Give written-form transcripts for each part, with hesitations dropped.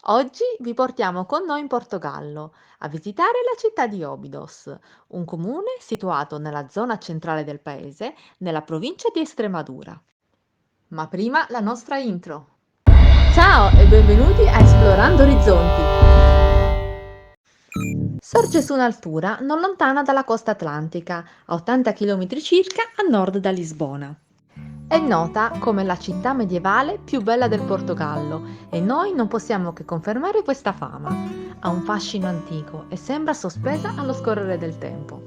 Oggi vi portiamo con noi in Portogallo a visitare la città di Óbidos, un comune situato nella zona centrale del paese, nella provincia di Estremadura. Ma prima la nostra intro. Ciao e benvenuti a Esplorando Orizzonti. Sorge su un'altura non lontana dalla costa atlantica, a 80 km circa a nord da Lisbona. È nota come la città medievale più bella del Portogallo e noi non possiamo che confermare questa fama. Ha un fascino antico e sembra sospesa allo scorrere del tempo.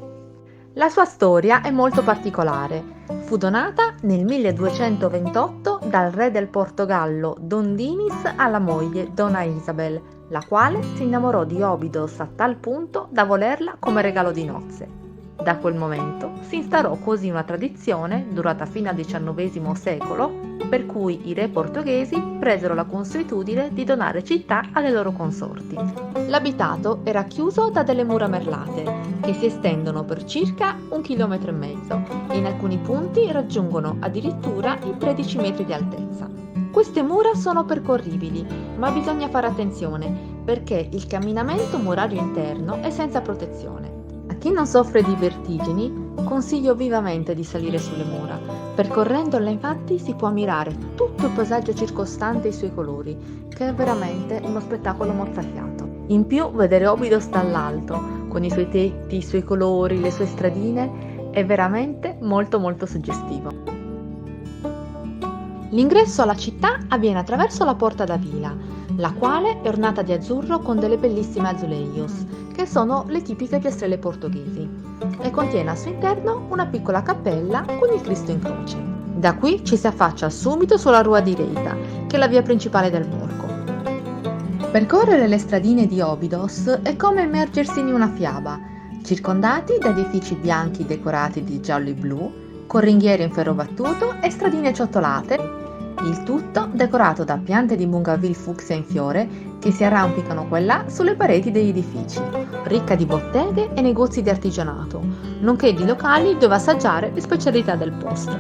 La sua storia è molto particolare. Fu donata nel 1228 dal re del Portogallo Dom Dinis alla moglie Donna Isabel, la quale si innamorò di Óbidos a tal punto da volerla come regalo di nozze. Da quel momento si instaurò così una tradizione, durata fino al XIX secolo, per cui i re portoghesi presero la consuetudine di donare città alle loro consorti. L'abitato era chiuso da delle mura merlate, che si estendono per circa 1,5 km e in alcuni punti raggiungono addirittura i 13 metri di altezza. Queste mura sono percorribili, ma bisogna fare attenzione perché il camminamento murario interno è senza protezione. A chi non soffre di vertigini, consiglio vivamente di salire sulle mura. Percorrendola infatti si può ammirare tutto il paesaggio circostante e i suoi colori, che è veramente uno spettacolo mozzafiato. In più, vedere Óbidos dall'alto, con i suoi tetti, i suoi colori, le sue stradine, è veramente molto suggestivo. L'ingresso alla città avviene attraverso la Porta da Vila, la quale è ornata di azzurro con delle bellissime azulejos, che sono le tipiche piastrelle portoghesi, e contiene al suo interno una piccola cappella con il Cristo in croce. Da qui ci si affaccia subito sulla Rua Direita, che è la via principale del borgo. Percorrere le stradine di Óbidos è come immergersi in una fiaba, circondati da edifici bianchi decorati di giallo e blu, con ringhiere in ferro battuto e stradine ciottolate, il tutto decorato da piante di bougainville fucsia in fiore che si arrampicano qua e là sulle pareti degli edifici, ricca di botteghe e negozi di artigianato, nonché di locali dove assaggiare le specialità del posto.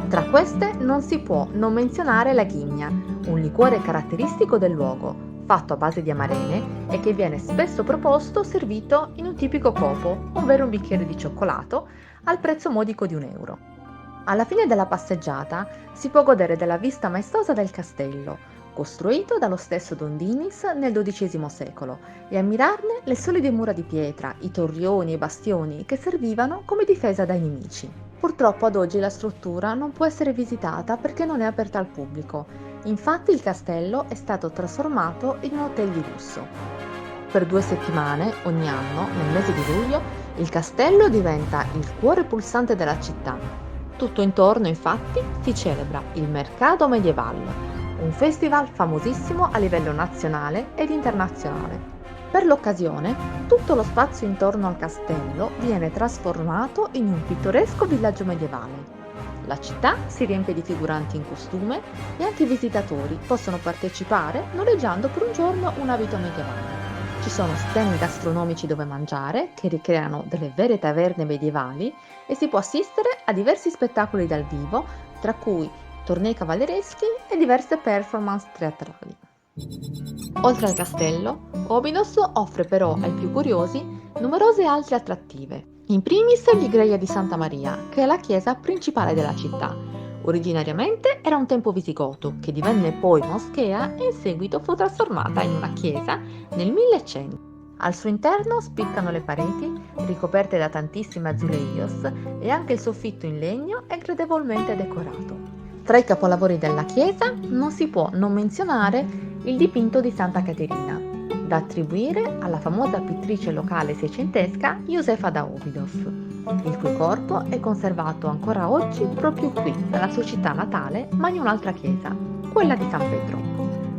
Tra queste non si può non menzionare la ghigna, un liquore caratteristico del luogo, fatto a base di amarene e che viene spesso proposto servito in un tipico copo, ovvero un bicchiere di cioccolato, al prezzo modico di €1. Alla fine della passeggiata si può godere della vista maestosa del castello, costruito dallo stesso Don Dinis nel XII secolo, e ammirarne le solide mura di pietra, i torrioni e i bastioni che servivano come difesa dai nemici. Purtroppo ad oggi la struttura non può essere visitata perché non è aperta al pubblico, infatti il castello è stato trasformato in un hotel di lusso. Per 2 settimane, ogni anno, nel mese di luglio, il castello diventa il cuore pulsante della città. Tutto intorno, infatti, si celebra il Mercado Medieval, un festival famosissimo a livello nazionale ed internazionale. Per l'occasione, tutto lo spazio intorno al castello viene trasformato in un pittoresco villaggio medievale. La città si riempie di figuranti in costume e anche i visitatori possono partecipare noleggiando per un giorno un abito medievale. Ci sono stand gastronomici dove mangiare, che ricreano delle vere taverne medievali, e si può assistere a diversi spettacoli dal vivo, tra cui tornei cavallereschi e diverse performance teatrali. Oltre al castello, Óbidos offre però ai più curiosi numerose altre attrattive. In primis l'Igreja di Santa Maria, che è la chiesa principale della città. Originariamente era un tempio visigoto, che divenne poi moschea e in seguito fu trasformata in una chiesa nel 1100. Al suo interno spiccano le pareti, ricoperte da tantissime azulejos, e anche il soffitto in legno è gradevolmente decorato. Tra i capolavori della chiesa non si può non menzionare il dipinto di Santa Caterina, da attribuire alla famosa pittrice locale seicentesca Josefa da Óbidos, il cui corpo è conservato ancora oggi proprio qui, nella sua città natale, ma in un'altra chiesa, quella di San Pedro.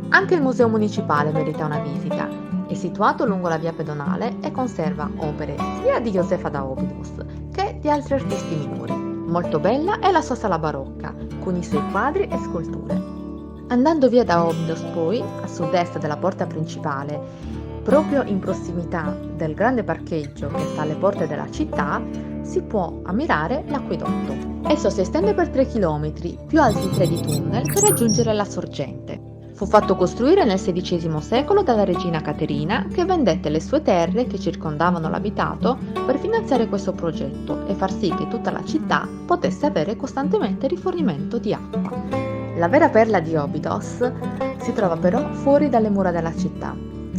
Anche il museo municipale merita una visita. È situato lungo la via pedonale e conserva opere sia di Josefa da Óbidos che di altri artisti minori. Molto bella è la sua sala barocca, con i suoi quadri e sculture. Andando via da Óbidos poi, a sud-est della porta principale, proprio in prossimità del grande parcheggio che sta alle porte della città, si può ammirare l'acquedotto. Esso si estende per 3 km, più altri 3 di tunnel per raggiungere la sorgente. Fu fatto costruire nel XVI secolo dalla regina Caterina, che vendette le sue terre che circondavano l'abitato per finanziare questo progetto e far sì che tutta la città potesse avere costantemente rifornimento di acqua. La vera perla di Óbidos si trova però fuori dalle mura della città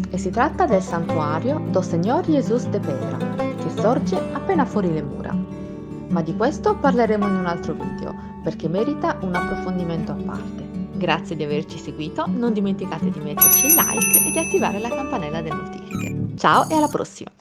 e si tratta del santuario do Senhor Jesus de Pedra, che sorge appena fuori le mura. Ma di questo parleremo in un altro video, perché merita un approfondimento a parte. Grazie di averci seguito, non dimenticate di metterci il like e di attivare la campanella delle notifiche. Ciao e alla prossima!